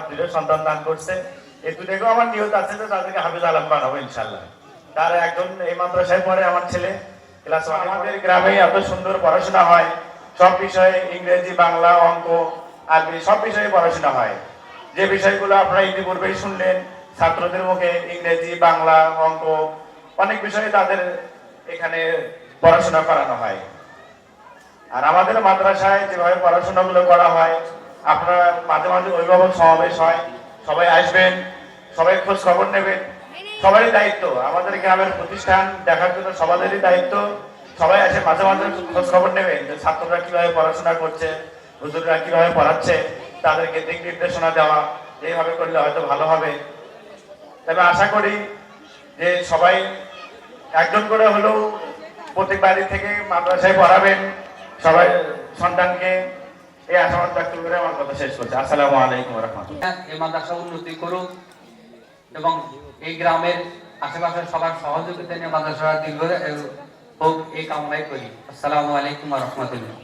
দুটো সন্তান দান করছে। এই দুটোকেও আমার নিয়ত আছে যে তাদেরকে হাফেজ আলম বানাবো ইনশাল্লাহ। তার একজন এই মাদ্রাসায় পড়ে আমার ছেলে ক্লাস 1। আমাদের গ্রামে এত সুন্দর পড়াশোনা হয়, সব বিষয়ে ইংরেজি, বাংলা, অঙ্ক, আরবি সব বিষয়ে পড়াশোনা হয়। যে বিষয়গুলো আপনারা ইতিপূর্বেই শুনলেন, ছাত্রদের মুখে ইংরেজি, বাংলা, অঙ্ক অনেক বিষয়ে তাদের এখানে পড়াশোনা করানো হয়। আর আমাদের মাদ্রাসায় যেভাবে পড়াশোনাগুলো করা হয়, আপনারা মাঝে মাঝে অভিভাবক সমাবেশ হয়, সবাই আসবেন, সবাই খোঁজ খবর নেবেন। সবারই দায়িত্ব, আমাদের গ্রামের প্রতিষ্ঠান দেখার জন্য সবারই দায়িত্ব। সবাই আসে মাঝে মাঝে খোঁজ খবর নেবেন যে ছাত্ররা কিভাবে পড়াশোনা করছে, হুজুররা কিভাবে পড়াচ্ছে, তাদেরকে দিক নির্দেশনা দেওয়া, এইভাবে করলে হয়তো ভালো হবে। তবে আশা করি যে সবাই একজন করে হলেও প্রত্যেক বাড়ি থেকে মাদ্রাসায় পড়াবেন সবাই সন্তানকে। এই আশাবাদ ব্যক্ত করে আমার কথা শেষ করছি। আসসালামু আলাইকুম ওয়া রাহমাতুল্লাহ। এই মাদ্রাসা উন্নতি করুক এবং এই গ্রামের আশেপাশের সবার সহযোগিতা নিয়ে মাদ্রাসা দীর্ঘ হোক এই কামনাই করি। আসসালামু আলাইকুম ওয়া রাহমাতুল্লাহ।